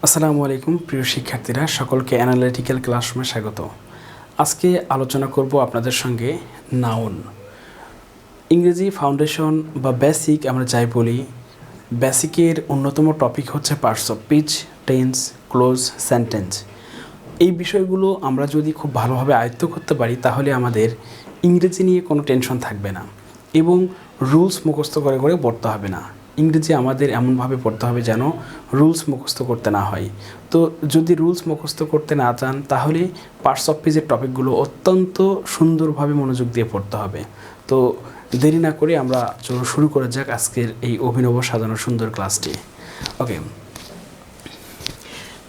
আসসালামু আলাইকুম প্রিয় শিক্ষার্থীরা, সকলকে অ্যানালিটিক্যাল ক্লাসরুমে স্বাগত। আজকে আলোচনা করব আপনাদের সঙ্গে নাউন। ইংরেজি ফাউন্ডেশন বা বেসিক আমরা যাই বলি, বেসিকের অন্যতম টপিক হচ্ছে parts of speech, tense, close, sentence. এই বিষয়গুলো আমরা যদি খুব ভালোভাবে আয়ত্ত করতে পারি তাহলে আমাদের ইংরেজি নিয়ে কোনো টেনশন থাকবে না এবং রুলস মুখস্থ করে করে পড়তে হবে না। ইংরেজি আমাদের এমনভাবে পড়তে হবে যেন রুলস মুখস্থ করতে না হয়। তো যদি রুলস মুখস্থ করতে না চান তাহলে পার্টস অফ স্পিচের টপিকগুলো অত্যন্ত সুন্দরভাবে মনোযোগ দিয়ে পড়তে হবে। তো দেরি না করে আমরা শুরু করা যাক আজকের এই অভিনব সাজানো সুন্দর ক্লাসটি। Okay,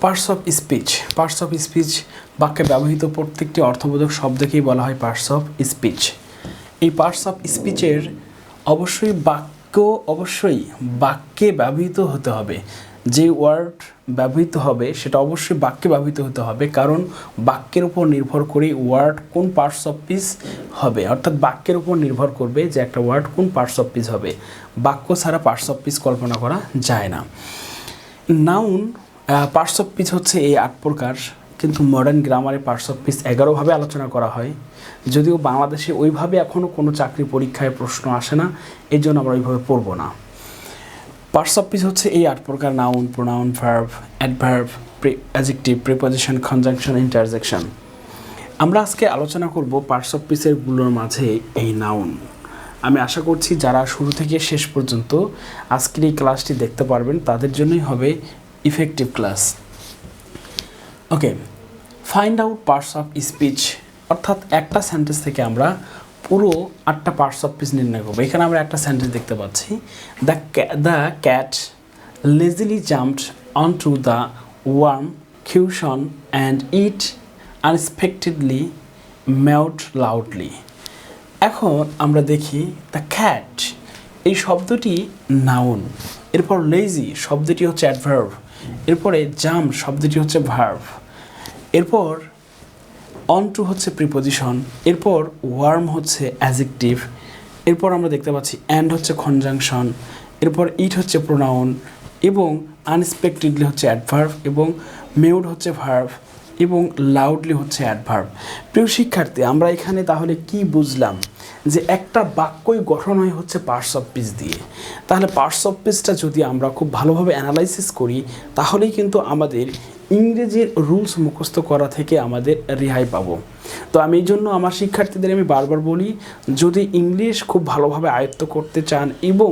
parts of speech. Parts of speech বাক্যে ব্যবহৃত প্রত্যেকটি অর্থবোধক শব্দকেই বলা হয় পার্টস অফ স্পিচ। এই পার্টস অফ স্পিচের অবশ্যই বাক্যে ব্যবহৃত হতে হবে। যে ওয়ার্ড ব্যবহৃত হবে সেটা অবশ্যই বাক্যে ব্যবহৃত হতে হবে, কারণ বাক্যের উপর নির্ভর করে ওয়ার্ড কোন পার্টস অফ স্পিচ হবে, অর্থাৎ বাক্যের উপর নির্ভর করবে যে একটা ওয়ার্ড কোন পার্টস অফ স্পিচ হবে। বাক্য ছাড়া পার্টস অফ স্পিচ কল্পনা করা যায় না। নাউন পার্টস অফ স্পিচ হচ্ছে এই 8 প্রকার, কিন্তু মডার্ন গ্রামারে পার্টস অফ স্পিচ 11 ভাবে আলোচনা করা হয়। যদিও বাংলাদেশে ওইভাবে এখনও কোনো চাকরি পরীক্ষায় প্রশ্ন আসে না, এই জন্য আমরা ওইভাবে পড়ব না। পার্টস অফ স্পিচ হচ্ছে এই 8 প্রকার: noun, pronoun, verb, adverb, adjective, preposition, conjunction, interjection. আমরা আজকে আলোচনা করব পার্টস অফ স্পিচেরগুলোর মাঝে এই নাউন। আমি আশা করছি যারা শুরু থেকে শেষ পর্যন্ত আজকের এই ক্লাসটি দেখতে পারবেন তাদের জন্যই হবে effective class. Okay, find out parts of speech, অর্থাৎ একটা সেন্টেন্স থেকে আমরা পুরো 8টা পার্টস অফ স্পিচ নির্ণয় করবো। এখানে আমরা একটা সেন্টেন্স দেখতে পাচ্ছি, the cat lazily jumped on to the warm cushion and it unexpectedly meowed loudly. এখন আমরা দেখি দ্য ক্যাট এই শব্দটি নাউন, এরপর লেজি শব্দটি হচ্ছে অ্যাডভার্ব, এরপরে জাম্প শব্দটি হচ্ছে ভার্ব, এরপর অন টু হচ্ছে প্রিপজিশন, এরপর ওয়ার্ম হচ্ছে অ্যাডজেক্টিভ, এরপর আমরা দেখতে পাচ্ছি অ্যান্ড হচ্ছে কনজাংশন, এরপর ইট হচ্ছে প্রোনাউন, এবং আনএক্সপেক্টেডলি হচ্ছে অ্যাডভার্ব, এবং মেউড হচ্ছে ভার্ব, এবং লাউডলি হচ্ছে অ্যাডভার্ব। প্রিয় শিক্ষার্থী, আমরা এখানে তাহলে কি বুঝলাম? যে একটা বাক্যই গঠন হয় হচ্ছে পার্টস অফ স্পিচ দিয়ে। তাহলে পার্টস অফ স্পিচটা যদি আমরা খুব ভালোভাবে অ্যানালাইসিস করি তাহলেই কিন্তু আমাদের ইংরেজির রুলস মুখস্থ করা থেকে আমাদের রেহাই পাবো। তো আমি এই জন্য আমার শিক্ষার্থীদের আমি বারবার বলি, যদি ইংলিশ খুব ভালোভাবে আয়ত্ত করতে চান এবং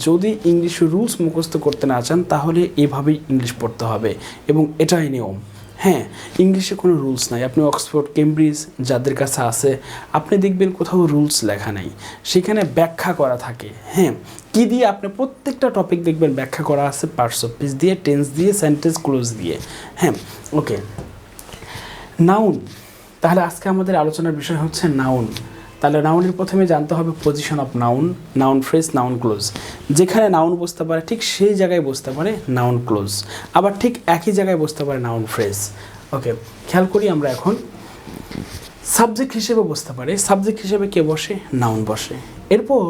যদি ইংলিশ রুলস মুখস্থ করতে না চান তাহলে এভাবেই ইংলিশ পড়তে হবে, এবং এটাই নিয়ম। হ্যাঁ, ইংলিশে কোনো রুলস নাই। আপনি অক্সফোর্ড, কেমব্রিজ যাদের কাছে আছে আপনি দেখবেন কোথাও রুলস লেখা নেই, সেখানে ব্যাখ্যা করা থাকে। হ্যাঁ, কী দিয়ে? আপনি প্রত্যেকটা টপিক দেখবেন ব্যাখ্যা করা আছে পার্টস অফ স্পিচ দিয়ে, টেন্স দিয়ে, সেন্টেন্স ক্লোজ দিয়ে। হ্যাঁ, ওকে, নাউন। তাহলে আজকে আমাদের আলোচনার বিষয় হচ্ছে নাউন। তাহলে নাউনের প্রথমে জানতে হবে position of noun, noun phrase, noun clause. যেখানে নাউন বসতে পারে ঠিক সেই জায়গায় বসতে পারে নাউন ক্লোজ, আবার ঠিক একই জায়গায় বসতে পারে নাউন ফ্রেজ। ওকে, খেয়াল করি আমরা এখন। সাবজেক্ট হিসেবে বসতে পারে, সাবজেক্ট হিসেবে কে বসে? নাউন বসে। এরপর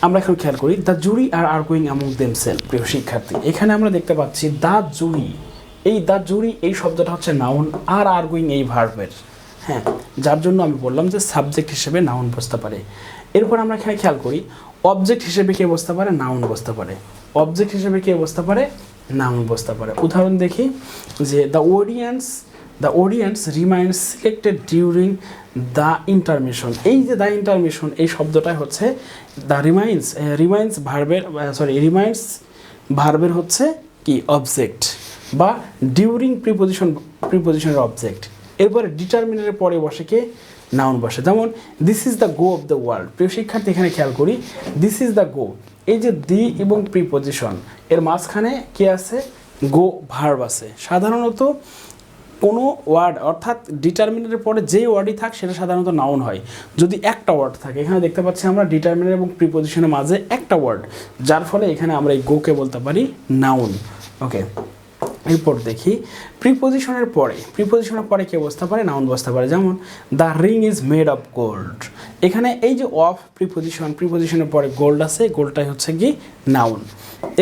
আমরা এখন খেয়াল করি the jury are arguing among themselves. প্রিয় শিক্ষার্থী, এখানে আমরা দেখতে পাচ্ছি দ্য জুরি, এই দ্য জুরি এই শব্দটা হচ্ছে নাউন, আর আর্গুইং এই ভার্বের। হ্যাঁ, যার জন্য আমি বললাম যে সাবজেক্ট হিসেবে নাউন বসতে পারে। এরপর আমরা এখানে খেয়াল করি অবজেক্ট হিসেবে কে বসতে পারে? নাউন বসতে পারে। অবজেক্ট হিসেবে কে বসতে পারে? নাউন বসতে পারে। উদাহরণ দেখি যে the audience remains selected during the intermission. এই যে দ্য ইন্টারমিশন এই শব্দটা হচ্ছে দ্য রিমাইন্স ভার্বের হচ্ছে কি? অবজেক্ট, বা ডিউরিং প্রিপজিশনের অবজেক্ট। এরপরে ডিটারমিনারের পরে বসে কে? নাউন বসে। যেমন this is the go of the world. প্রিয় শিক্ষার্থী, এখানে খেয়াল করি দিস ইজ দ্য গো, এই যে দি এবং প্রিপজিশন এর মাঝখানে কে আছে? গো ভার্ব আছে। সাধারণত কোনো ওয়ার্ড অর্থাৎ ডিটারমিনারের পরে যে ওয়ার্ডই থাক সেটা সাধারণত নাউন হয় যদি একটা ওয়ার্ড থাকে। এখানে দেখতে পাচ্ছি আমরা ডিটারমিনার এবং প্রিপজিশনের মাঝে একটা ওয়ার্ড, যার ফলে এখানে আমরা এই গোকে বলতে পারি নাউন। ওকে, এরপর দেখি প্রিপজিশনের পরে কে বসতে পারে? নাউন বসতে পারে। যেমন the ring is made of gold, এখানে এই যে অফ প্রিপোজিশনের পরে গোল্ড আছে, গোল্ডটাই হচ্ছে কি নাউন।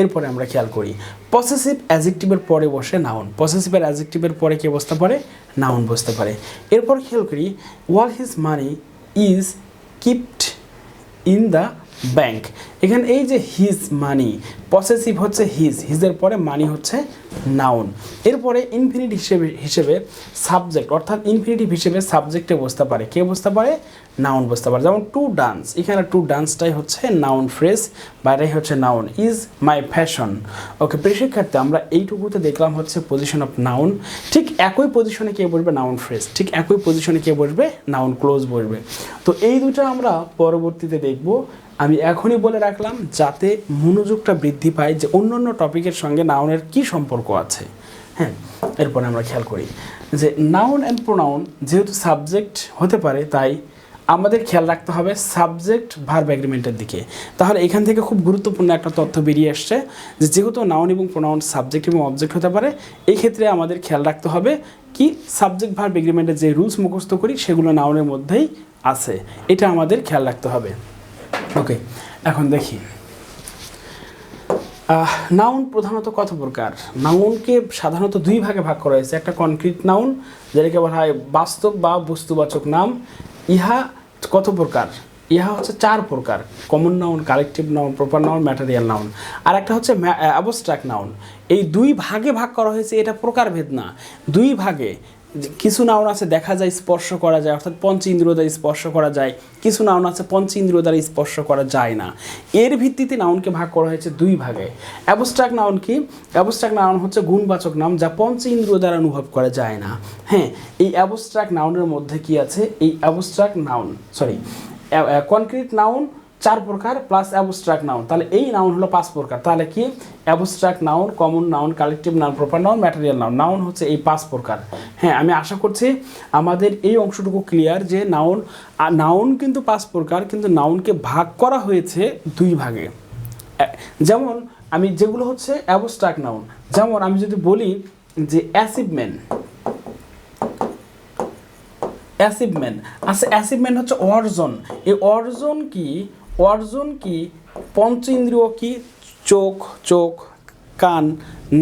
এরপরে আমরা খেয়াল করি পসেসিভ অ্যাডজেক্টিভের পরে বসে নাউন, পসেসিভ অ্যাডজেক্টিভের পরে কে বসতে পারে, নাউন বসতে পারে। এরপর খেয়াল করি all his money is kept in the bank. এখানে এই যে হিজ মানি, পসেসিভ হচ্ছে হিজের পরে মানি হচ্ছে নাউন। এরপরে ইনফিনিটিভ হিসেবে সাবজেক্ট, অর্থাৎ ইনফিনিটিভ হিসেবে সাবজেক্টে বসতে পারে, কে বসতে পারে, নাউন বসতে পারে। যেমন টু ডান্স, এখানে টু ডান্সটাই হচ্ছে নাউন ফ্রেজ, বাইরে হচ্ছে noun. Is my fashion. Okay প্রিয় শিক্ষার্থী, আমরা এইটুকুতে দেখলাম হচ্ছে পজিশন অফ নাউন। ঠিক একই পজিশনে কে বসবে, নাউন ফ্রেজ। ঠিক একই পজিশনে কে বসবে, নাউন ক্লোজ বসবে। তো এই দুটো আমরা পরবর্তীতে দেখব। আমি এখনই বলে রাখলাম যাতে মনোযোগটা বৃদ্ধি পায় যে অন্য অন্য টপিকের সঙ্গে নাউনের কি সম্পর্ক আছে। হ্যাঁ, এরপরে আমরা খেয়াল করি যে নাউন অ্যান্ড প্রোনাউন যেহেতু সাবজেক্ট হতে পারে, তাই আমাদের খেয়াল রাখতে হবে সাবজেক্ট ভার্ব এগ্রিমেন্টের দিকে। তাহলে এখান থেকে খুব গুরুত্বপূর্ণ একটা তথ্য বেরিয়ে আসছে যে যেহেতু নাউন এবং প্রোনাউন সাবজেক্ট এবং অবজেক্ট হতে পারে, এই ক্ষেত্রে আমাদের খেয়াল রাখতে হবে কি সাবজেক্ট ভার্ব এগ্রিমেন্টের যে রুলস মুখস্থ করি সেগুলো নাউনের মধ্যেই আছে, এটা আমাদের খেয়াল রাখতে হবে। ওকে, এখন দেখি নাউন প্রধানত কত প্রকার। নাউনকে সাধারণত দুই ভাগে ভাগ করা হয়েছে। একটা কনক্রিট নাউন, যেটাকে বলা হয় বাস্তব বা বস্তুবাচক নাম। ইহা কত প্রকার, ইহা হচ্ছে 4 প্রকার: common noun, collective noun, proper noun, material noun. আর একটা হচ্ছে অ্যাবস্ট্রাক্ট নাউন। এই দুই ভাগে ভাগ করা হয়েছে, এটা প্রকারভেদ না, দুই ভাগে। কিছু নাউন আছে দেখা যায়, স্পর্শ করা যায়, অর্থাৎ পঞ্চ ইন্দ্রিয় দ্বারা স্পর্শ করা যায়। কিছু নাউন আছে পঞ্চ ইন্দ্রিয় দ্বারা স্পর্শ করা যায় না। এর ভিত্তিতে নাউনকে ভাগ করা হয়েছে দুই ভাগে। অ্যাবস্ট্রাক্ট নাউন কি, অ্যাবস্ট্রাক্ট নাউন হচ্ছে গুণবাচক নাম যা পঞ্চ ইন্দ্রিয় দ্বারা অনুভব করা যায় না। হ্যাঁ, এই অ্যাবস্ট্রাক্ট নাউনের মধ্যে কি আছে, এই অ্যাবস্ট্রাক্ট নাউন কনক্রিট নাউন 4 প্রকার প্লাস অ্যাবস্ট্রাক্ট নাউন, তাহলে এই নাউন হলো 5 প্রকার। তাহলে কি abstract noun, common noun, collective noun, proper noun, material noun. Noun হচ্ছে এই 5 প্রকার। হ্যাঁ, আমি আশা করছি আমাদের এই অংশটুকু ক্লিয়ার যে নাউন কিন্তু 5 প্রকার, কিন্তু নাউনকে ভাগ করা হয়েছে দুই ভাগে। যেমন আমি যেগুলো হচ্ছে অ্যাবস্ট্রাক্ট নাউন, যেমন আমি যদি বলি যে অ্যাচিভমেন্ট আচ্ছা, অ্যাচিভমেন্ট হচ্ছে অর্জন। এই অর্জন কি পঞ্চ ইন্দ্রিয় কি, চোখ, কান,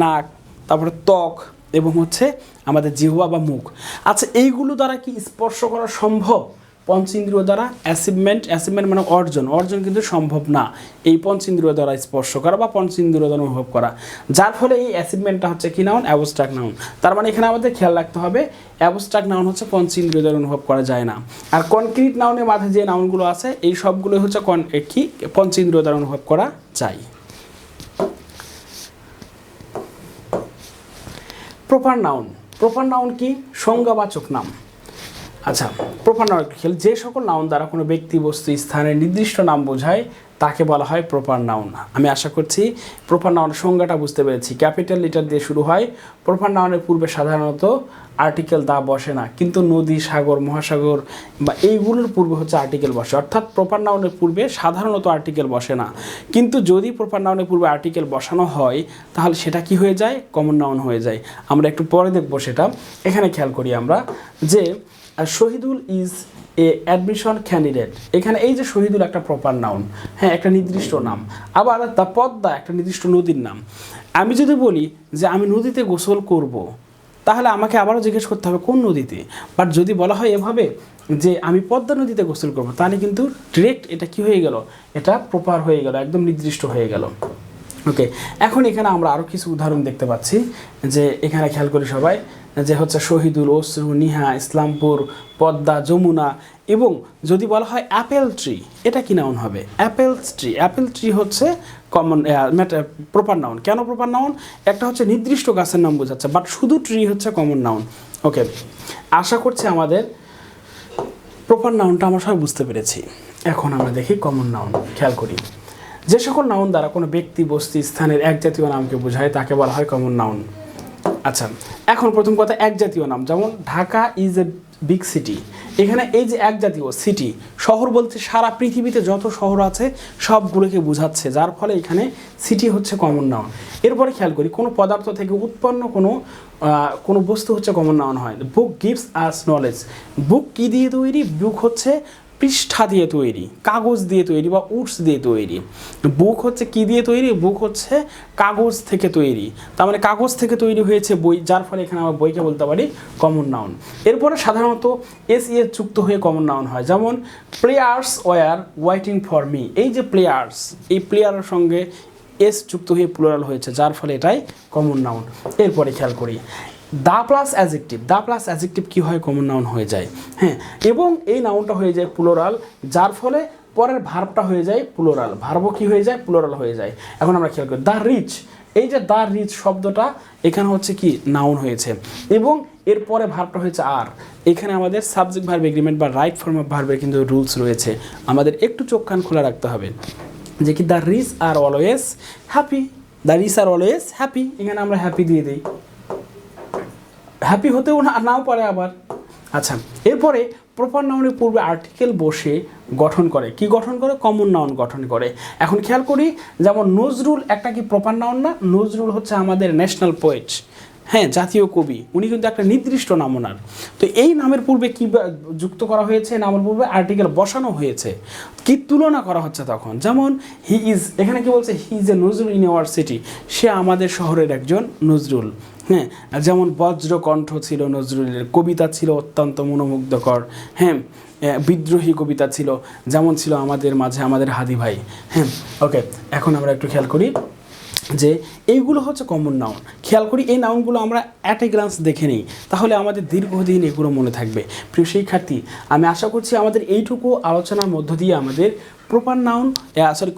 নাক, তারপরে ত্বক এবং হচ্ছে আমাদের জিহ্বা বা মুখ। আচ্ছা, এইগুলো দ্বারা কি স্পর্শ করা সম্ভব পঞ্চ ইন্দ্রিয় দ্বারা? অ্যাচিভমেন্ট মানে অর্জন কিন্তু সম্ভব না এই পঞ্চ ইন্দ্রিয় দ্বারা স্পর্শ করা বা পঞ্চ ইন্দ্রিয় দ্বারা অনুভব করা। যার ফলে এই অ্যাচিভমেন্টটা হচ্ছে কি নাউন, অ্যাবস্ট্রাক্ট নাউন। তার মানে এখানে আমাদের খেয়াল রাখতে হবে অ্যাবস্ট্রাক্ট নাউন হচ্ছে পঞ্চ ইন্দ্রিয় দ্বারা অনুভব করা যায় না। আর কনক্রিট নাউনের মাঝে যে নাউনগুলো আছে এই সবগুলো হচ্ছে কি পঞ্চ ইন্দ্রিয় দ্বারা অনুভব করা যায়। প্রপার নাউন কি, সংজ্ঞাবাচক নাম। আচ্ছা, প্রপার নাউন খেল যে সকল নাউন দ্বারা কোনো ব্যক্তি, বস্তু, স্থানের নির্দিষ্ট নাম বোঝায় তাকে বলা হয় প্রপার নাউন। আমি আশা করছি প্রপার নাউনের সংজ্ঞাটা বুঝতে পেরেছি। ক্যাপিটাল লেটার দিয়ে শুরু হয়। প্রপার নাউনের পূর্বে সাধারণত আর্টিকেল দা বসে না, কিন্তু নদী, সাগর, মহাসাগর বা এইগুলোর পূর্বে হচ্ছে আর্টিকেল বসে। অর্থাৎ প্রপার নাউনের পূর্বে সাধারণত আর্টিকেল বসে না, কিন্তু যদি প্রপার নাউনের পূর্বে আর্টিকেল বসানো হয় তাহলে সেটা কি হয়ে যায়, কমন নাউন হয়ে যায়। আমরা একটু পরে দেখবো সেটা। এখানে খেয়াল করি আমরা যে Shahidul is a admission candidate. এখানে এই যে শহীদুল একটা প্রপার নাউন, হ্যাঁ, একটা নির্দিষ্ট নাম। আবার দ্য পদ্মা একটা নির্দিষ্ট নদীর নাম। আমি যদি বলি যে আমি নদীতে গোসল করব, তাহলে আমাকে আবারও জিজ্ঞেস করতে হবে কোন নদীতে। বাট যদি বলা হয় এভাবে যে আমি পদ্মা নদীতে গোসল করব, তাহলে কিন্তু ডিরেক্ট এটা কি হয়ে গেল, এটা প্রপার হয়ে গেল, একদম নির্দিষ্ট হয়ে গেল। ওকে, এখন এখানে আমরা আরও কিছু উদাহরণ দেখতে পাচ্ছি যে এখানে খেয়াল করি সবাই যে হচ্ছে শহীদুল, অশ্রু, নিহা, ইসলামপুর, পদ্মা, যমুনা। এবং যদি বলা হয় অ্যাপেল ট্রি, এটা কি নাউন হবে, অ্যাপেল ট্রি হচ্ছে কমন প্রপার নাউন। কেন প্রপার নাউন? একটা হচ্ছে নির্দিষ্ট গাছের নাম বোঝাচ্ছে, বাট শুধু ট্রি হচ্ছে কমন নাউন। ওকে, আশা করছি আমাদের প্রপার নাউনটা আমরা সবাই বুঝতে পেরেছি। এখন আমরা দেখি কমন নাউন। খেয়াল করি যে সকল নাউন দ্বারা কোনো ব্যক্তি, বস্তু, স্থানের এক জাতীয় নামকে বোঝায় তাকে বলা হয় কমন নাউন। আচ্ছা, এখন প্রথম কথা এক জাতীয় নাম, যেমন Dhaka is a big city. এখানে এই যে এক জাতীয় সিটি, শহর বলতে সারা পৃথিবীতে যত শহর আছে সবগুলোকে বোঝাচ্ছে, যার ফলে এখানে সিটি হচ্ছে কমন নাউন। এরপরে খেয়াল করি কোনো পদার্থ থেকে উৎপন্ন কোনো বস্তু হচ্ছে কমন নাউন হয়। বুক গিভস আস নলেজ। বুক কী দিয়ে তৈরি? বুক হচ্ছে পৃষ্ঠা দিয়ে তৈরি, কাগজ দিয়ে তৈরি বা উডস দিয়ে তৈরি। বুক হচ্ছে কি দিয়ে তৈরি? বুক হচ্ছে কাগজ থেকে তৈরি, তার মানে কাগজ থেকে তৈরি হয়েছে বই, যার ফলে এখানে আমরা বইকে বলতে পারি কমন নাউন। এরপরে সাধারণত এস ইয়ে যুক্ত হয়ে কমন নাউন হয়, যেমন players war waiting for me. এই যে প্লেয়ার্স, এই প্লেয়ারের সঙ্গে এস যুক্ত হয়ে প্লুরাল হয়েছে, যার ফলে এটাই কমন নাউন। এরপরে খেয়াল করি the plus adjective. The plus adjective কী হয়? কমন নাউন হয়ে যায়, হ্যাঁ, এবং এই নাউনটা হয়ে যায় প্লুরাল, যার ফলে পরের ভার্বটা হয়ে যায় প্লুরাল, ভার্বও কী হয়ে যায়? প্লুরাল হয়ে যায়। এখন আমরা খেয়াল করি দ্য রিচ। এই যে দ্য রিচ শব্দটা এখানে হচ্ছে কি নাউন হয়েছে, এবং এরপরে ভার্বটা হয়েছে আর। এখানে আমাদের সাবজেক্ট ভার্ব এগ্রিমেন্ট বা রাইট ফর্ম অফ ভার্বের কিন্তু রুলস রয়েছে, আমাদের একটু চোখ কান খোলা রাখতে হবে, যে কি the rich are always happy. The rich are always happy, এখানে আমরা হ্যাপি দিয়ে দিই, হ্যাপি হতেও নাও পারে আবার। আচ্ছা, এরপরে প্রপার নাউনের পূর্বে আর্টিকেল বসে গঠন করে, কি গঠন করে? কমন নাউন গঠন করে। এখন খেয়াল করি, যেমন নজরুল একটা কি প্রপার নাউন না? নজরুল হচ্ছে আমাদের ন্যাশনাল পোয়েট, হ্যাঁ, জাতীয় কবি, উনি কিন্তু একটা নির্দিষ্ট নাম ওনার। তো এই নামের পূর্বে কি যুক্ত করা হয়েছে? নামের পূর্বে আর্টিকেল বসানো হয়েছে, কি তুলনা করা হচ্ছে তখন। যেমন হি ইজ, এখানে কি বলছে? He is a Nazrul in our city, সে আমাদের শহরের একজন নজরুল, হ্যাঁ। যেমন বজ্রকণ্ঠ ছিল নজরুলের, কবিতা ছিল অত্যন্ত মনোমুগ্ধকর, হ্যাঁ, বিদ্রোহী কবিতা ছিল, যেমন ছিল আমাদের মাঝে আমাদের হাদি ভাই, হ্যাঁ। ওকে, এখন আমরা একটু খেয়াল করি যে এইগুলো হচ্ছে কমন নাউন। খেয়াল করি এই নাউনগুলো আমরা অ্যাট এ গ্লান্স দেখে নিই, তাহলে আমাদের দীর্ঘদিন এগুলো মনে থাকবে। প্রিয় শিক্ষার্থী, আমি আশা করছি আমাদের এইটুকু আলোচনার মধ্য দিয়ে আমাদের প্রপার নাউন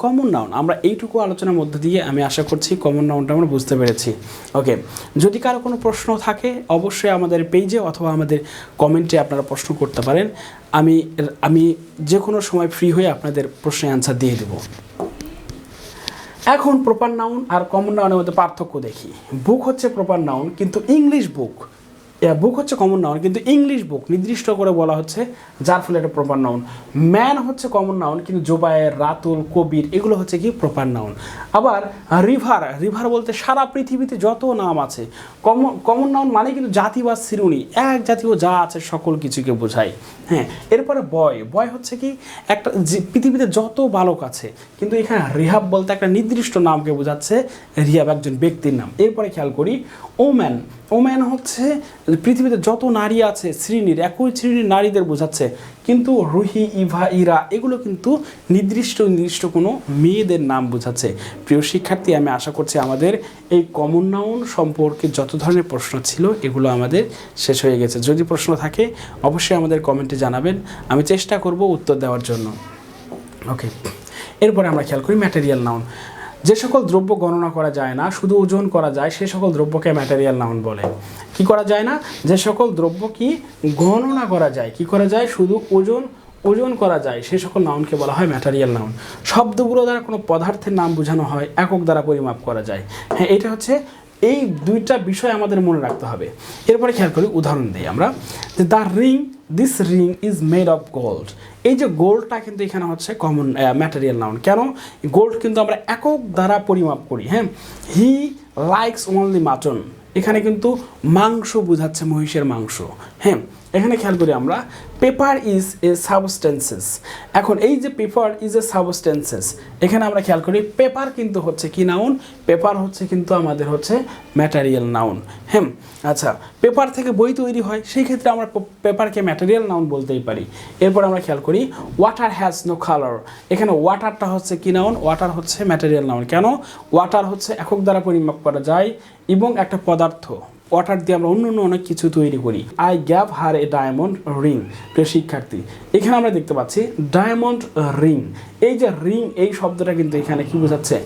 কমন নাউন, আমরা এইটুকু আলোচনার মধ্য দিয়ে আমি আশা করছি কমন নাউনটা আমরা বুঝতে পেরেছি। ওকে, যদি কারো কোনো প্রশ্ন থাকে অবশ্যই আমাদের পেজে অথবা আমাদের কমেন্টে আপনারা প্রশ্ন করতে পারেন, আমি যে কোনো সময় ফ্রি হয়ে আপনাদের প্রশ্নের অ্যান্সার দিয়ে দেবো। এখন প্রপার নাউন আর কমন নাউনের মধ্যে পার্থক্য দেখি। বুক হচ্ছে প্রপার নাউন, কিন্তু ইংলিশ বুক, বুক হচ্ছে কমন নাউন কিন্তু ইংলিশ বুক নির্দিষ্ট করে বলা হচ্ছে, যার ফলে এটা প্রপার নাউন। ম্যান হচ্ছে কমন নাউন, কিন্তু জোবায়ের, রাতুল, কবির এগুলো হচ্ছে কি প্রপার নাউন। আবার রিভার, রিভার বলতে সারা পৃথিবীতে যত নাম আছে। কমন নাউন মানে কিন্তু জাতি বা শ্রেণী, এক জাতীয় যা আছে সকল কিছুকে বোঝায়, হ্যাঁ। এরপরে বয়, বয় হচ্ছে কি একটা পৃথিবীতে যত বালক আছে, কিন্তু এখানে রিহাব বলতে একটা নির্দিষ্ট নামকে বোঝাচ্ছে, রিহাব একজন ব্যক্তির নাম। এরপরে খেয়াল করি ওম্যান, ওম্যান হচ্ছে পৃথিবীতে যত নারী আছে শ্রেণীর, একই শ্রেণীর নারীদের বোঝাচ্ছে, কিন্তু রুহি, ইভা, ইরা এগুলো কিন্তু নির্দিষ্ট কোনো মেয়েদের নাম বোঝাচ্ছে। প্রিয় শিক্ষার্থী, আমি আশা করছি আমাদের এই কমন নাউন সম্পর্কে যত ধরনের প্রশ্ন ছিল এগুলো আমাদের শেষ হয়ে গেছে। যদি প্রশ্ন থাকে অবশ্যই আমাদের কমেন্টে জানাবেন, আমি চেষ্টা করব উত্তর দেওয়ার জন্য। ওকে, এরপরে আমরা খেয়াল করি ম্যাটেরিয়াল নাউন। যে সকল দ্রব্য গণনা করা যায় না, শুধু ওজন করা যায়, সে সকল দ্রব্যকে ম্যাটেরিয়াল নাউন বলে। কি করা যায় না? যে সকল দ্রব্য কি গণনা করা যায়, কি করা যায়? শুধু ওজন করা যায়, সে সকল নাউনকে বলা হয় ম্যাটেরিয়াল নাউন। শব্দগুলো দ্বারা কোনো পদার্থের নাম বোঝানো হয়, একক দ্বারা পরিমাপ করা যায়, হ্যাঁ। এটা হচ্ছে এই দুইটা বিষয় আমাদের মনে রাখতে হবে। এরপরে খেয়াল করি, উদাহরণ দিই আমরা, যে the ring, this ring is made of gold. এই যে গোল্ডটা কিন্তু এখানে হচ্ছে কমন ম্যাটেরিয়াল নাউন। কেন? গোল্ড কিন্তু আমরা একক দ্বারা পরিমাপ করি, হ্যাঁ। হি লাইকস অনলি মাটন, এখানে কিন্তু মাংস বোঝাচ্ছে, মহিষের মাংস, হ্যাঁ। এখানে খেয়াল করি আমরা পেপার ইজ এ সাবস্টেন্সেস। এখন এই যে পেপার ইজ এ সাবস্টেন্সেস, এখানে আমরা খেয়াল করি পেপার কিন্তু হচ্ছে কি নাউন, পেপার হচ্ছে কিন্তু আমাদের হচ্ছে ম্যাটেরিয়াল নাউন, হ্যাঁ। আচ্ছা, পেপার থেকে বই তৈরি হয়, সেই ক্ষেত্রে আমরা পেপারকে ম্যাটেরিয়াল নাউন বলতেই পারি। এরপর আমরা খেয়াল করি ওয়াটার হ্যাজ নো কালার, এখানে ওয়াটারটা হচ্ছে কি নাউন, ওয়াটার হচ্ছে ম্যাটেরিয়াল নাউন। কেন? ওয়াটার হচ্ছে একক দ্বারা পরিমাপ করা যায় এবং একটা পদার্থ, ওয়াটার দিয়ে আমরা অন্য অনেক কিছু তৈরি করি। I gave her a diamond ring. প্রিয় শিক্ষার্থী, এখানে আমরা দেখতে পাচ্ছি ডায়মন্ড রিং। এই যে রিং, এই শব্দটা কিন্তু এখানে কি বোঝাচ্ছে?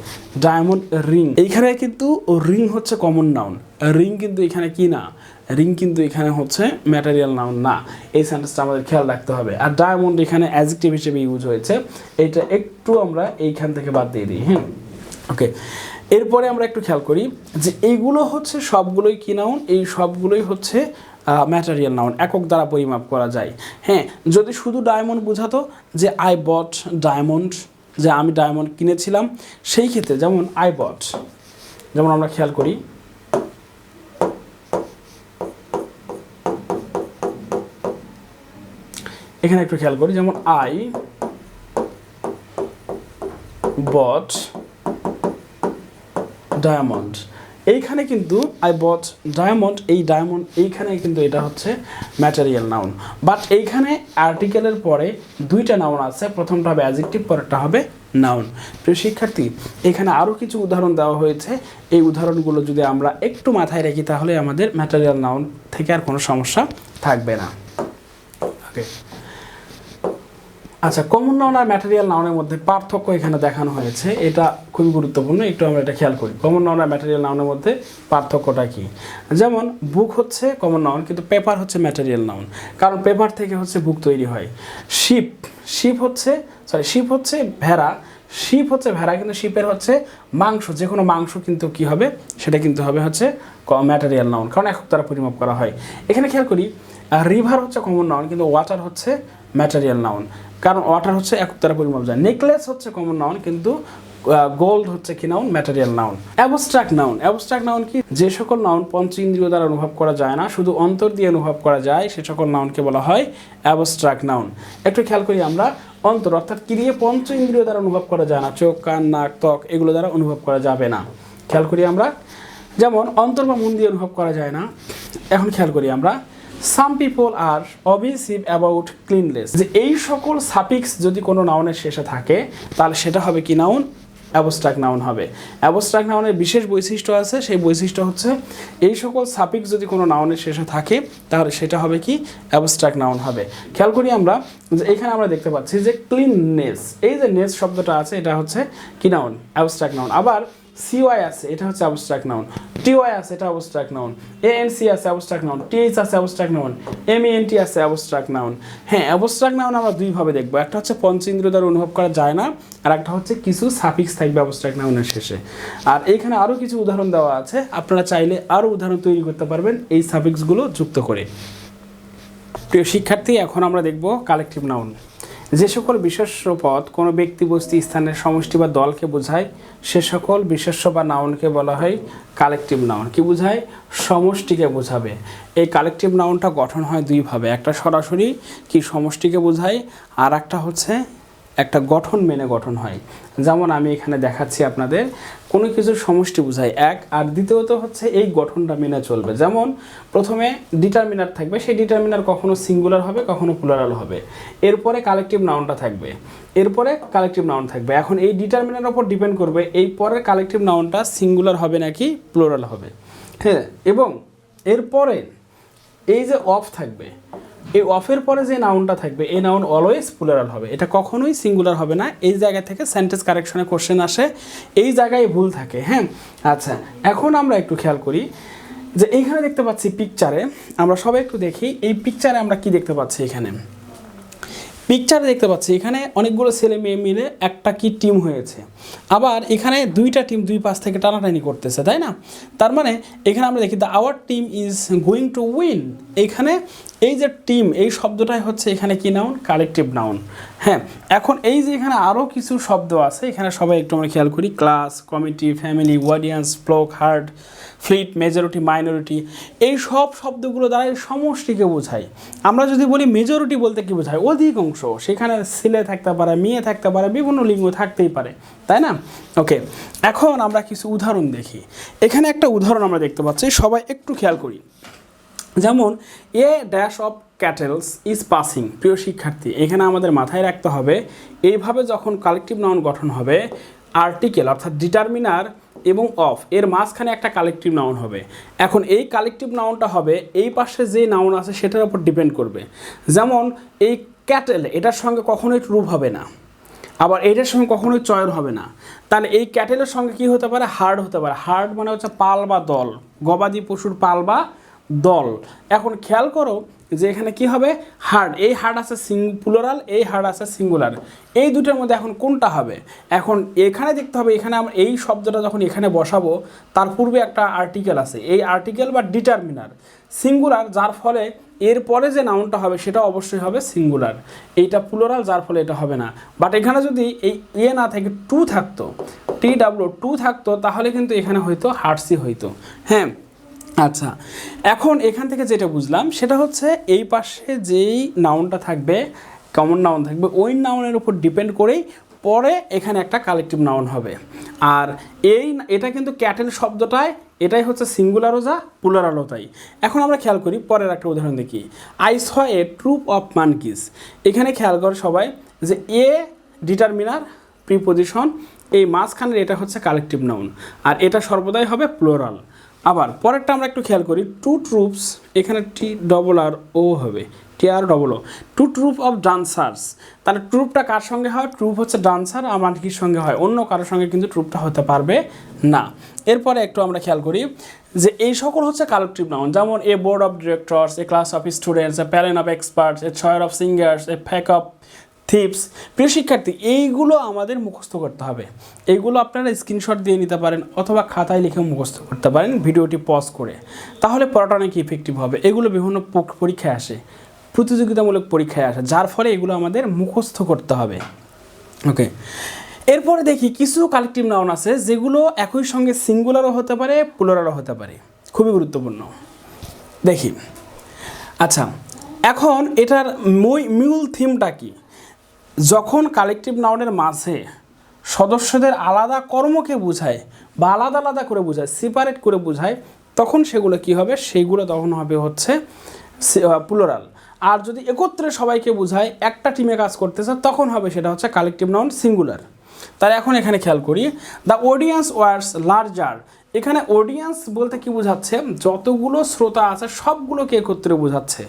Diamond ring. এইখানে কিন্তু রিং হচ্ছে কমন নাউন, রিং কিন্তু এখানে কি না, রিং কিন্তু এখানে হচ্ছে ম্যাটেরিয়াল নাউন না। এই সেন্টেন্সটা আমাদের খেয়াল রাখতে হবে। আর ডায়মন্ড এখানে অ্যাডজেক্টিভ হিসেবে ইউজ হয়েছে, এটা একটু আমরা এইখান থেকে বাদ দিয়ে দিই, হ্যাঁ। ওকে, এরপরে আমরা একটু খেয়াল করি যে এইগুলো হচ্ছে সবগুলোই কি নাউন, এই সবগুলোই হচ্ছে ম্যাটেরিয়াল নাউন, একক দ্বারা পরিমাপ করা যায়, হ্যাঁ। যদি শুধু ডায়মন্ড বোঝাতো, যে আই বট ডায়মন্ড, যে আমি ডায়মন্ড কিনেছিলাম, সেই ক্ষেত্রে যেমন আই বট, যেমন আমরা খেয়াল করি এখানে একটু খেয়াল করি, যেমন আই বট ডায়মন্ড, এইখানে কিন্তু আই বট ডায়মন্ড, এই ডায়মন্ড এইখানে কিন্তু এটা হচ্ছে ম্যাটেরিয়াল নাউন। বাট এইখানে আর্টিকেলের পরে দুইটা নাউন আছে, প্রথমটা হবে অ্যাডজেক্টিভ, পরেরটা হবে নাউন। প্রিয় শিক্ষার্থী, এখানে আরও কিছু উদাহরণ দেওয়া হয়েছে, এই উদাহরণগুলো যদি আমরা একটু মাথায় রাখি তাহলে আমাদের ম্যাটেরিয়াল নাউন থেকে আর কোনো সমস্যা থাকবে না। ওকে, আচ্ছা, কমন নাউন আর ম্যাটেরিয়াল নাউনের মধ্যে পার্থক্য এখানে দেখানো হয়েছে, এটা খুবই গুরুত্বপূর্ণ, একটু আমরা এটা খেয়াল করি। কমন নাউন আর ম্যাটেরিয়াল নাউনের মধ্যে পার্থক্যটা কি? যেমন বুক হচ্ছে কমন নাউন, কিন্তু পেপার হচ্ছে ম্যাটেরিয়াল নাউন, কারণ পেপার থেকে হচ্ছে বুক তৈরি হয়। শিপ হচ্ছে ভেড়া, কিন্তু শিপের হচ্ছে মাংস, যে কোনো মাংস কিন্তু কি হবে, সেটা কিন্তু হবে হচ্ছে ম্যাটেরিয়াল নাউন, কারণ একক দ্বারা পরিমাপ করা হয়। এখানে খেয়াল করি, রিভার হচ্ছে কমন নাউন, কিন্তু ওয়াটার হচ্ছে ম্যাটেরিয়াল নাউন, কারণ ওয়াটার হচ্ছে একক দ্বারা পরিমাপ যায়। নেকলেস হচ্ছে কমন নাউন, কিন্তু গোল্ড হচ্ছে কি noun, material noun. Abstract noun কি? যে সকল নাউন পঞ্চ ইন্দ্রিয় দ্বারা অনুভব করা যায় না, শুধু অন্তর দিয়ে অনুভব করা যায়, সে সকল নাউনকে বলা হয় অ্যাবস্ট্রাক্ট নাউন। একটু খেয়াল করি আমরা, অন্তর অর্থাৎ কি দিয়ে পঞ্চ ইন্দ্রিয় দ্বারা অনুভব করা যায় না, চোখ, কান, নাক, ত্বক এগুলো দ্বারা অনুভব করা যাবে না। খেয়াল করি আমরা, যেমন অন্তর বা মন দিয়ে অনুভব করা যায় না। এখন খেয়াল করি আমরা, some people are obsessive about cleanliness, যে এই সকল সাফিক্স যদি কোনো নাউনের শেষে থাকে তাহলে সেটা হবে কি নাউন, অ্যাবস্ট্রাক্ট নাউন হবে। অ্যাবস্ট্রাক্ট নাউনের বিশেষ বৈশিষ্ট্য আছে, সেই বৈশিষ্ট্য হচ্ছে এই সকল সাফিক্স যদি কোনো নাউনের শেষে থাকে তাহলে সেটা হবে কি, অ্যাবস্ট্রাক্ট নাউন হবে। খেয়াল করি আমরা যে এখানে আমরা দেখতে পাচ্ছি যে ক্লিননেস, এই যে নেস শব্দটা আছে এটা হচ্ছে কি নাউন, অ্যাবস্ট্রাক্ট নাউন। আবার সিওয়াই আছে, এটা হচ্ছে অ্যাবস্ট্রাক্ট নাউন। টিওয়াই আছে, এটা অ্যাবস্ট্রাক্ট নাউন। এএনসি আছে, অ্যাবস্ট্রাক্ট নাউন। টিএইচ আছে, অ্যাবস্ট্রাক্ট নাউন। এমইএনটি আছে, অ্যাবস্ট্রাক্ট নাউন। হ্যাঁ, অ্যাবস্ট্রাক্ট নাউন আমরা দুইভাবে দেখবো, একটা হচ্ছে পঞ্চেন্দ্রিয় দ্বারা অনুভব করা যায় না, আর একটা হচ্ছে কিছু সাফিক্স থাকবে অ্যাবস্ট্রাক্ট নাউনের শেষে। আর এইখানে আরও কিছু উদাহরণ দেওয়া আছে, আপনারা চাইলে আরও উদাহরণ তৈরি করতে পারবেন এই সাফিক্সগুলো যুক্ত করে। প্রিয় শিক্ষার্থী, এখন আমরা দেখব কালেকটিভ নাউন। যে সকল বিশেষ্য পদ কোনো ব্যক্তি, বস্তু, স্থানের সমষ্টি বা দলকে বোঝায় সে সকল বিশেষ্য বা নাউনকে বলা হয় কালেকটিভ নাউন। কি বোঝায়? সমষ্টিকে বোঝাবে। এই কালেকটিভ নাউনটা গঠন হয় দুইভাবে, একটা সরাসরি কি সমষ্টিকে বোঝায়, আর একটা হচ্ছে একটা গঠন মেনে গঠন হয়। যেমন আমি এখানে দেখাচ্ছি আপনাদের, কোনো কিছুর সমষ্টি বোঝায় এক, আর দ্বিতীয়ত হচ্ছে এই গঠনটা মেনে চলবে। যেমন প্রথমে ডিটারমিনার থাকবে, সেই ডিটারমিনার কখনো সিঙ্গুলার হবে, কখনো প্লুরাল হবে। এরপরে কালেকটিভ নাউনটা থাকবে, এখন এই ডিটারমিনারের উপর ডিপেন্ড করবে এই পরের কালেকটিভ নাউনটা সিঙ্গুলার হবে নাকি প্লুরাল হবে। হ্যাঁ, এবং এরপরে এই যে অফ থাকবে, এই অফের পরে যে নাউনটা থাকবে এই নাউন অলওয়েজ প্লুরাল হবে, এটা কখনোই সিঙ্গুলার হবে না। এই জায়গা থেকে সেন্টেন্স কারেকশনে কোশ্চেন আসে, এই জায়গায় ভুল থাকে। হ্যাঁ, আচ্ছা, এখন আমরা একটু খেয়াল করি যে এইখানে দেখতে পাচ্ছি পিকচারে, আমরা সবাই একটু দেখি এই পিকচারে আমরা কি দেখতে পাচ্ছি। এখানে অনেকগুলো ছেলে মেয়ে মিলে একটা কি টিম হয়েছে, আবার এখানে দুইটা টিম দুই পাশ থেকে টানাটানি করতেছে, তাই না? তার মানে এখানে আমরা দেখি the our team is going to win. এইখানে এই যে টিম, এই শব্দটাই হচ্ছে এখানে কি নাউন, কালেকটিভ নাউন। হ্যাঁ, এখন এই যে এখানে আরও কিছু শব্দ আছে, এখানে সবাই একটু আমরা খেয়াল করি, class, committee, family, audience, flock, herd, fleet, majority, minority, এই সব শব্দগুলো দ্বারা সমষ্টিকে বোঝায়। আমরা যদি বলি মেজরিটি বলতে কি বোঝায়, অধিকাংশ, সেখানে ছেলে থাকতে পারে, মেয়ে থাকতে পারে, বিভিন্ন লিঙ্গ থাকতেই পারে, তাই না? ওকে, এখন আমরা কিছু উদাহরণ দেখি। এখানে একটা উদাহরণ আমরা দেখতে পাচ্ছি, সবাই একটু খেয়াল করি। যেমন a dash of ক্যাটেলস is passing. প্রিয় শিক্ষার্থী, এখানে আমাদের মাথায় রাখতে হবে, এইভাবে যখন কালেকটিভ নাউন গঠন হবে, আর্টিকেল অর্থাৎ ডিটারমিনার এবং অফ এর মাঝখানে একটা কালেকটিভ নাউন হবে। এখন এই কালেকটিভ নাউনটা হবে এই পাশে যে নাউন আছে সেটার উপর ডিপেন্ড করবে। যেমন এই ক্যাটেল, এটার সঙ্গে কখনোই ট্রুপ হবে না, আবার এটার সঙ্গে কখনোই চয়ন হবে না। তাহলে এই ক্যাটেলের সঙ্গে কি হতে পারে, হার্ড হতে পারে। হার্ড মানে হচ্ছে পাল বা দল, গবাদি পশুর পাল বা দল। এখন খেয়াল করো যে এখানে কি হবে, হার্ড, এই হার্ড আছে প্লুরাল, এই হার্ড আছে সিঙ্গুলার, এই দুটোর মধ্যে এখন কোনটা হবে? এখন এখানে দেখতে হবে, এখানে আমরা এই শব্দটা যখন এখানে বসাবো তার পূর্বে একটা আর্টিকেল আছে, এই আর্টিকেল বা ডিটারমিনার সিঙ্গুলার, যার ফলে এরপরে যে নাউনটা হবে সেটা অবশ্যই হবে সিঙ্গুলার। এইটা প্লুরাল, যার ফলে এটা হবে না। বাট এখানে যদি এই না থাকে, টু থাকতো, টু থাকতো, তাহলে কিন্তু এখানে হয়তো হার্ডসি হইতো। হ্যাঁ, আচ্ছা, এখন এখান থেকে যেটা বুঝলাম সেটা হচ্ছে এই পাশে যেই নাউনটা থাকবে কমন নাউন থাকবে, ওই নাউনের উপর ডিপেন্ড করেই পরে এখানে একটা কালেকটিভ নাউন হবে। আর এটা কিন্তু ক্যাটেল শব্দটায় এটাই হচ্ছে সিঙ্গুলারও যা প্লুরালও তাই। এখন আমরা খেয়াল করি পরের একটা উদাহরণ দেখি। I saw a troop of monkeys. এখানে খেয়াল করে সবাই যে এ ডিটারমিনার প্রিপোজিশন, এই মাঝখানের এটা হচ্ছে কালেকটিভ নাউন, আর এটা সর্বদাই হবে প্লুরাল। আবার পরেরটা আমরা একটু খেয়াল করি, টু ট্রুপস, এখানে TRRO হবে, TROO, two troop of dancers. তাহলে ট্রুপটা কার সঙ্গে হয়? ট্রুপ হচ্ছে ডান্সার, আর মানকির সঙ্গে হয়, অন্য কারোর সঙ্গে কিন্তু ট্রুপটা হতে পারবে না। এরপরে একটু আমরা খেয়াল করি যে এই সকল হচ্ছে কালেকটিভ নাউন, যেমন a board of directors, a class of students, a panel of experts, a choir of singers, a pack of thieves. প্রিয় শিক্ষার্থী, এইগুলো আমাদের মুখস্থ করতে হবে। এইগুলো আপনারা স্ক্রিনশট দিয়ে নিতে পারেন অথবা খাতায় লিখে মুখস্থ করতে পারেন ভিডিওটি পজ করে, তাহলে পড়াটা অনেক ইফেক্টিভ হবে। এগুলো বিভিন্ন পরীক্ষায় আসে, প্রতিযোগিতামূলক পরীক্ষায় আসে, যার ফলে এগুলো আমাদের মুখস্থ করতে হবে। ওকে, এরপরে দেখি কিছু কালেকটিভ নাউন আছে যেগুলো একই সঙ্গে সিঙ্গুলারও হতে পারে প্লুরালও হতে পারে, খুবই গুরুত্বপূর্ণ। দেখি, আচ্ছা এখন এটার মূল থিমটা কি? যখন কালেকটিভ নাউনের মাঝে সদস্যদের আলাদা কর্মকে বোঝায় বা আলাদা আলাদা করে বোঝায়, সেপারেট করে বোঝায়, তখন সেগুলো কি হবে? সেগুলো তখন হবে হচ্ছে প্লুরাল। আর যদি একত্রে সবাইকে বোঝায়, একটা টিমে কাজ করতেছে, তখন হবে সেটা হচ্ছে কালেকটিভ নাউন সিঙ্গুলার। তাই এখন এখানে খেয়াল করি, দ্য অডিয়েন্স ওয়ার্স লার্জার। এখানে অডিয়েন্স বলতে কি বোঝাচ্ছে? যতগুলো শ্রোতা আছে সবগুলোকে একত্রে বোঝাচ্ছে,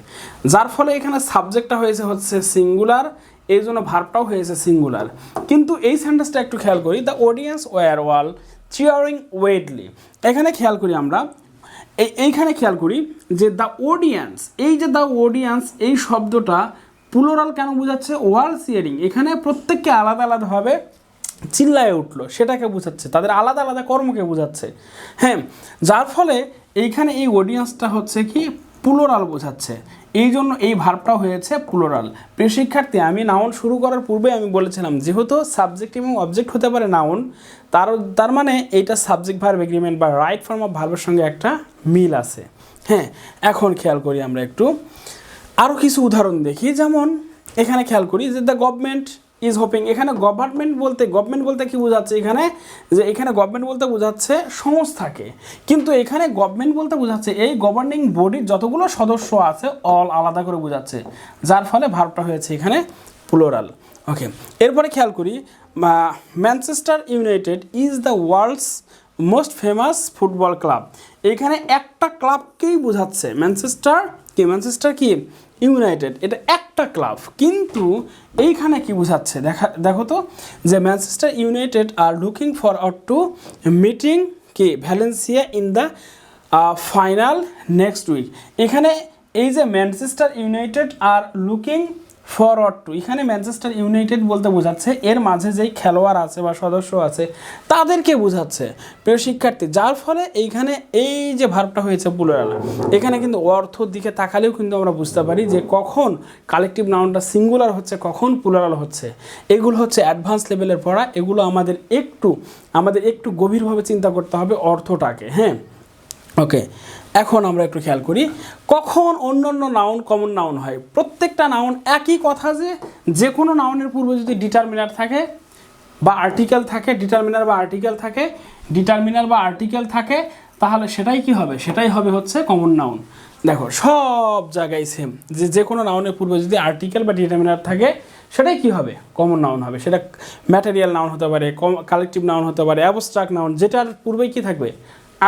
যার ফলে এখানে সাবজেক্টটা হয়েছে হচ্ছে সিঙ্গুলার, এই জন্য ভার্বটাও হয়েছে সিঙ্গুলার। কিন্তু এই সেন্টেন্সটা একটু খেয়াল করি, the audience were all cheering wildly. এখানে খেয়াল করি আমরা, এইখানে খেয়াল করি যে দ্য অডিয়েন্স, এই যে দ্য অডিয়েন্স এই শব্দটা প্লুরাল কেন বোঝাচ্ছে? ওয়াল চিয়ারিং, এখানে প্রত্যেককে আলাদা আলাদাভাবে চিল্লায় উঠলো সেটাকে বোঝাচ্ছে, তাদের আলাদা আলাদা কর্মকে বোঝাচ্ছে। হ্যাঁ, যার ফলে এইখানে এই অডিয়েন্সটা হচ্ছে কি প্লুরাল বোঝাচ্ছে, এই জন্য এই ভার্বটা হয়েছে প্লুরাল। প্রিয় শিক্ষার্থী, আমি নাউন শুরু করার পূর্বে আমি বলেছিলাম যেহেতু সাবজেক্ট এবং অবজেক্ট হতে পারে নাউন, তার মানে এইটা সাবজেক্ট ভার্ব এগ্রিমেন্ট বা রাইট ফর্ম অফ ভার্বের সঙ্গে একটা মিল আছে। হ্যাঁ, এখন খেয়াল করি আমরা একটু আরও কিছু উদাহরণ দেখি। যেমন এখানে খেয়াল করি যে দ্য গভর্নমেন্ট ইজ হোপিং। এখানে গভর্নমেন্ট বলতে কি বোঝাচ্ছে? এখানে গভর্নমেন্ট বলতে বোঝাচ্ছে সংস্থাকে, কিন্তু এখানে গভর্নমেন্ট বলতে বোঝাচ্ছে এই গভর্নিং বডির যতগুলো সদস্য আছে অল আলাদা করে বোঝাচ্ছে, যার ফলে ভার্বটা হয়েছে এখানে প্লুরাল। ওকে, এরপরে খেয়াল করি Manchester United is the world's most famous football club. এখানে একটা ক্লাবকেই বোঝাচ্ছে, ম্যানচেস্টার কি ইউনাইটেড, এটা একটা ক্লাব, কিন্তু এইখানে কি বোঝাচ্ছে? দেখো তো, যে Manchester United are looking forward to meeting কি Valencia in the final next week. এখানে এই যে Manchester United are looking forward to, এখানে ম্যানচেস্টার ইউনাইটেড বলতে বোঝাচ্ছে এর মাঝে যেই খেলোয়াড় আছে বা সদস্য আছে তাদেরকে বোঝাচ্ছে। প্রিয় শিক্ষার্থী, যার ফলে এইখানে এই যে ভার্বটা হয়েছে প্লুরাল, এখানে কিন্তু অর্থর দিকে তাকালেও কিন্তু আমরা বুঝতে পারি যে কখন কালেকটিভ নাউনটা সিঙ্গুলার হচ্ছে, কখন প্লুরাল হচ্ছে। এগুলো হচ্ছে অ্যাডভান্স লেভেলের পড়া, এগুলো আমাদের একটু গভীরভাবে চিন্তা করতে হবে অর্থটাকে। হ্যাঁ, ওকে, এখন আমরা একটু খেয়াল করি কখন অন্য নাউন কমন নাউন হয়। প্রত্যেকটা নাউন একই কথা, যে কোনো নাউনের পূর্বে যদি ডিটারমিনার থাকে বা আর্টিকেল থাকে, ডিটারমিনার বা আর্টিকেল থাকে, তাহলে সেটাই কি হবে? সেটাই হবে হচ্ছে কমন নাউন। দেখো সব জায়গায় সেম, যে কোনো নাউনের পূর্বে যদি আর্টিকেল বা ডিটারমিনার থাকে সেটাই কি হবে? কমন নাউন হবে। সেটা ম্যাটেরিয়াল নাউন হতে পারে, কালেকটিভ নাউন হতে পারে, অ্যাবস্ট্রাক্ট নাউন, যেটার পূর্বেই কি থাকবে?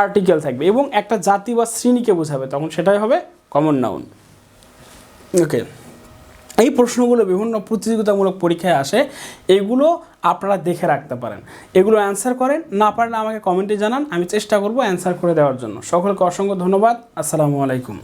আর্টিকেল থাকবে এবং একটা জাতি বা শ্রেণীকে বোঝাবে, তখন সেটাই হবে কমন নাউন। ওকে, এই প্রশ্নগুলো বিভিন্ন প্রতিযোগিতামূলক পরীক্ষায় আসে, এইগুলো আপনারা দেখে রাখতে পারেন। এগুলো অ্যান্সার করেন, না পারলে আমাকে কমেন্টে জানান, আমি চেষ্টা করব অ্যান্সার করে দেওয়ার জন্য। সকলকে অসংখ্য ধন্যবাদ। আসসালামু আলাইকুম।